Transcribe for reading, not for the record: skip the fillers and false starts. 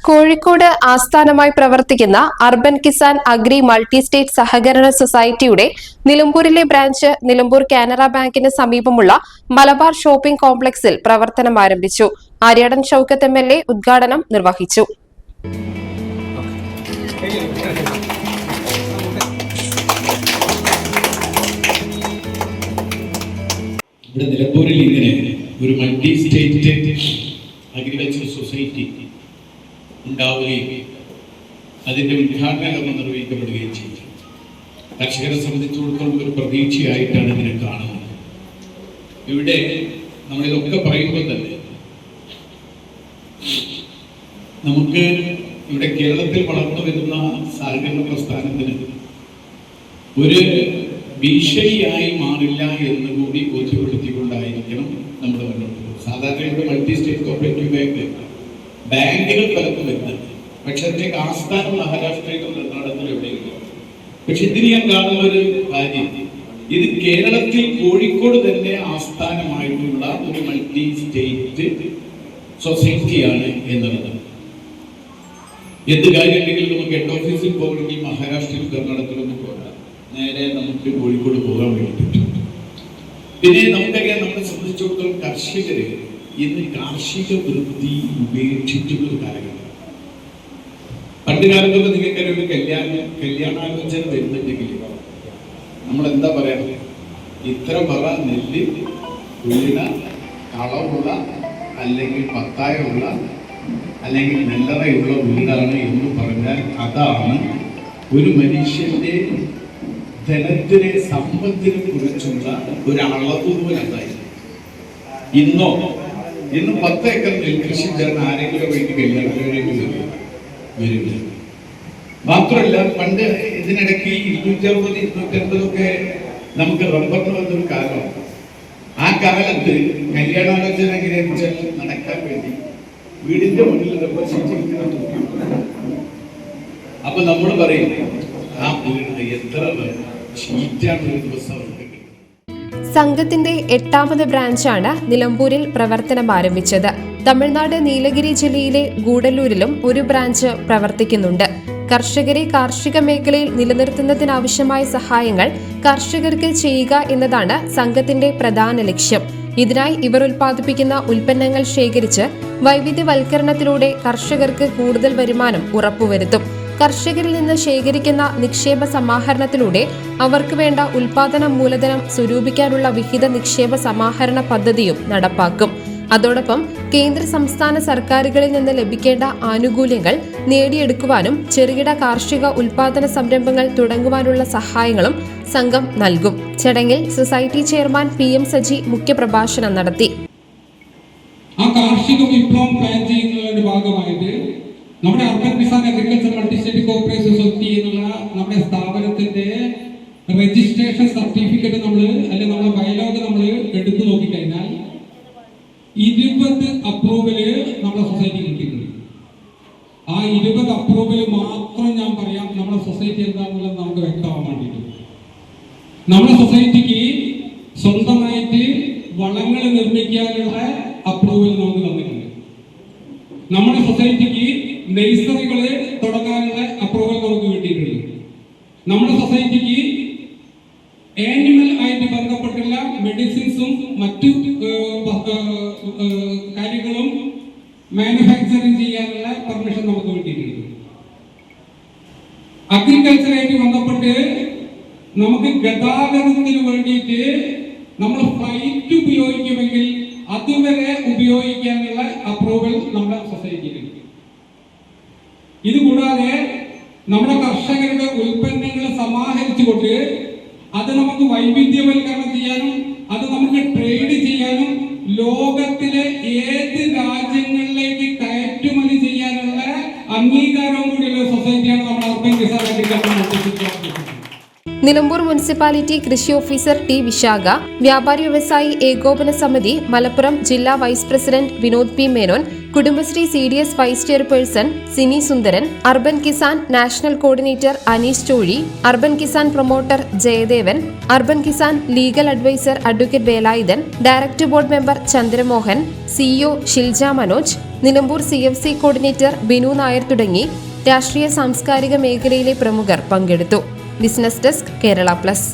കോഴിക്കോട് ആസ്ഥാനമായി പ്രവർത്തിക്കുന്ന urban Kisan agri multi state സഹകരണ സൊസൈറ്റിയുടെ നിലമ്പൂരിലെ ബ്രാഞ്ച് നിലമ്പൂർ കാനറ ബാങ്കിന് സമീപമുള്ള മലബാർ ഷോപ്പിംഗ് കോംപ്ലക്സിൽ പ്രവർത്തനം ആരംഭിച്ചു. ആര്യാടൻ ഷൌക്കത്ത് MLA ഉദ്ഘാടനം നിർവഹിച്ചു. നിലമ്പൂരിൽ ഇങ്ങനെ ഒരു മൾട്ടി സ്റ്റേറ്റ് അഗ്രികൾച്ചർ സൊസൈറ്റി ഉണ്ടാവുകയും അതിൻ്റെ ഉദ്ഘാടന കർമ്മം നിർവഹിക്കപ്പെടുകയും ചെയ്തു. കർഷകരെ സംബന്ധിച്ചിടത്തോളം ഒരു പ്രതീക്ഷയായിട്ടാണ് ഇതിനെ കാണുന്നത്. ഇവിടെ നമ്മളിതൊക്കെ പറയുമ്പോൾ തന്നെ നമുക്ക് ഇവിടെ കേരളത്തിൽ വളർന്നു വരുന്ന സഹകരണ പ്രസ്ഥാനത്തിന് ഒരു ഭീഷണിയായി മാറില്ല എന്ന് കൂടി ബോധ്യപ്പെടുത്തിക്കൊണ്ടായിരിക്കണം നമ്മൾ മുന്നോട്ട് പോകുന്നത്. സാധാരണ ഇവിടെ മൾട്ടി സ്റ്റേറ്റ് കോപ്പറേറ്റീവ് ബാങ്കുകൾ പലർക്കും വരുന്നുണ്ട്. പക്ഷെ അതിലേക്ക് ആസ്ഥാനം മഹാരാഷ്ട്രയിലും കർണാടകത്തിലും എവിടെയില്ല. പക്ഷെ ഇതിന് ഞാൻ കാണുന്ന ഒരു കാര്യം, ഇത് കേരളത്തിൽ കോഴിക്കോട് തന്നെ ആസ്ഥാനമായിട്ടുള്ള ഒരു മൾട്ടി സ്റ്റേറ്റ് സൊസൈറ്റിയാണ് എന്നുള്ളത്. എന്ത് കാര്യമുണ്ടെങ്കിലും നമുക്ക് ഹെഡ് ഓഫീസിൽ പോകണമെങ്കിൽ മഹാരാഷ്ട്രയിലും കർണാടകത്തിലൊന്നും പോകാം, നേരെ നമുക്ക് കോഴിക്കോട് പോകാൻ വേണ്ടി പറ്റും. പിന്നെ നമുക്കറിയാം, നമ്മളെ സംബന്ധിച്ചിടത്തോളം കർഷകര് ഇന്ന് കാർഷിക വൃത്തി ഉപേക്ഷിച്ചുള്ളൊരു കാലഘട്ടം. പണ്ട് കാലത്തൊക്കെ നിങ്ങൾക്കൊരു കല്യാണാലോചന വരുന്നുണ്ടെങ്കിൽ നമ്മളെന്താ പറയാ, ഇത്ര പറ നെല്ല് ഉള്ളിന കളവുള്ള അല്ലെങ്കിൽ പത്തായുള്ള അല്ലെങ്കിൽ നെല്ലറയുള്ള വീടാണ് എന്ന് പറഞ്ഞാൽ അതാണ് ഒരു മനുഷ്യന്റെ ധനത്തിനെ സമ്പത്തിനെ കുറിച്ചുള്ള ഒരളവ് പോലെ അതായിരുന്നു. ഇന്ന് 10 ഏക്കർ നെൽകൃഷി ചേർന്ന് ആരെങ്കിലും വേണ്ടി കല്യാണത്തിലേക്ക് വരില്ല. മാത്രമല്ല, പണ്ട് ഇതിനിടയ്ക്ക് 260-280 നമുക്ക് റബ്ബറിന് വന്നൊരു കാലമാണ്. ആ കാലത്ത് കല്യാണാലോചന ഗ്രഹിച്ചാൽ നടക്കാൻ വേണ്ടി വീടിന്റെ മുന്നിൽ റബ്ബർ ഷീറ്റ്. അപ്പൊ നമ്മൾ പറയും, ആ വീട് എത്ര ഷീറ്റാണ് ഒരു ദിവസം. സംഘത്തിന്റെ 8ാമത് ബ്രാഞ്ചാണ് നിലമ്പൂരിൽ പ്രവർത്തനം ആരംഭിച്ചത്. തമിഴ്നാട് നീലഗിരി ജില്ലയിലെ ഗൂഡല്ലൂരിലും ഒരു ബ്രാഞ്ച് പ്രവർത്തിക്കുന്നുണ്ട്. കർഷകരെ കാർഷിക മേഖലയിൽ നിലനിർത്തുന്നതിനാവശ്യമായ സഹായങ്ങൾ കർഷകർക്ക് ചെയ്യുക എന്നതാണ് സംഘത്തിന്റെ പ്രധാന ലക്ഷ്യം. ഇതിനായി ഇവർ ഉൽപ്പാദിപ്പിക്കുന്ന ഉൽപ്പന്നങ്ങൾ ശേഖരിച്ച് വൈവിധ്യവൽക്കരണത്തിലൂടെ കർഷകർക്ക് കൂടുതൽ വരുമാനം ഉറപ്പുവരുത്തും. കർഷകരിൽ നിന്ന് ശേഖരിക്കുന്ന നിക്ഷേപ സമാഹരണത്തിലൂടെ അവർക്ക് വേണ്ട ഉൽപാദന മൂലധനം സ്വരൂപിക്കാനുള്ള വിഹിത നിക്ഷേപ സമാഹരണ പദ്ധതിയും നടപ്പാക്കും. അതോടൊപ്പം കേന്ദ്ര സംസ്ഥാന സർക്കാരുകളിൽ നിന്ന് ലഭിക്കേണ്ട ആനുകൂല്യങ്ങൾ നേടിയെടുക്കുവാനും ചെറുകിട കാർഷിക ഉൽപാദന സംരംഭങ്ങൾ തുടങ്ങുവാനുള്ള സഹായങ്ങളും സംഘം നൽകും. ചടങ്ങിൽ സൊസൈറ്റി ചെയർമാൻ PM സജി മുഖ്യപ്രഭാഷണം നടത്തി. ആ കാർഷിക വിപ്ലവം പ്ലാൻ ചെയ്യുന്നതിന്റെ ഭാഗമായിട്ട് നമ്മുടെ urban Kisan agriculture multi state cooperative society എന്നുള്ള നമ്മുടെ സ്ഥാപനത്തിന്റെ രജിസ്ട്രേഷൻ സർട്ടിഫിക്കറ്റ് നമ്മുടെ ബയോലോഗ് നമ്മൾ എടുത്തു നോക്കിക്കഴിഞ്ഞാൽ 20 അപ്രൂവല് നമ്മുടെ സൊസൈറ്റി കിട്ടിയിട്ടുണ്ട്. ആ 20 അപ്രൂവല് മാത്രം ഞാൻ പറയാം, നമ്മുടെ സൊസൈറ്റി എന്താണെന്നുള്ളത് നമുക്ക് വ്യക്തമാകാൻ വേണ്ടിയിട്ട്. നമ്മുടെ സൊസൈറ്റിക്ക് സ്വന്തമായിട്ട് വളങ്ങൾ നിർമ്മിക്കാനുള്ള അപ്രൂവൽ നമുക്ക് തന്നിട്ടുണ്ട്. നമ്മുടെ സൊസൈറ്റിക്ക് നഴ്സറികള് തുടങ്ങാനുള്ള അപ്രൂവൽ നമുക്ക് കിട്ടിയിട്ടുണ്ട്. നമ്മുടെ സൊസൈറ്റിക്ക് ആനിമൽ ആയിട്ട് ബന്ധപ്പെട്ടുള്ള മെഡിസിൻസും മറ്റു കാര്യങ്ങളും മാനുഫാക്ചറിങ് ചെയ്യാനുള്ള പെർമിഷൻ നമുക്ക് കിട്ടിയിട്ടുണ്ട്. അഗ്രികൾച്ചറായിട്ട് ബന്ധപ്പെട്ട് നമുക്ക് ഗതാഗതത്തിന് വേണ്ടിയിട്ട് നമ്മൾ ഫ്ലൈറ്റ് ഉപയോഗിക്കുമെങ്കിൽ അതുവരെ ഉപയോഗിക്കാനുള്ള അപ്രൂവൽ നമ്മുടെ സൊസൈറ്റിയിലുണ്ട്. ഇതുകൂടാതെ നമ്മുടെ കർഷകരുടെ ഉൽപ്പന്നങ്ങൾ സമാഹരിച്ചുകൊണ്ട് അത് നമുക്ക് വൈവിധ്യവൽക്കരണം ചെയ്യാനും അത് നമുക്ക് ട്രേഡ് ചെയ്യാനും ലോകത്തിലെ ഏത് രാജ്യങ്ങളിലേക്ക് കയറ്റുമതി ചെയ്യാനുള്ള അംഗീകാരവും കൂടിയുള്ള സൊസൈറ്റിയാണ് നമ്മുടെ urban Kisan agriculture. Nilambur municipality കൃഷി ഓഫീസർ T. വിശാഖ, വ്യാപാരി വ്യവസായി ഏകോപന സമിതി മലപ്പുറം ജില്ലാ vice president Vinod P. Menon, Kudumbashree CDS vice chairperson Sini Sundaran, urban Kisan national coordinator Aneesh Chozhi, urban Kisan promoter Jayadevan, urban Kisan legal adviser advocate Velayudhan, director board member Chandramohan, CEO Shilja Manoj, Nilambur CFC coordinator Binu Nair തുടങ്ങി രാഷ്ട്രീയ സാംസ്കാരിക മേഖലയിലെ പ്രമുഖർ പങ്കെടുത്തു. Business desk Kerala plus.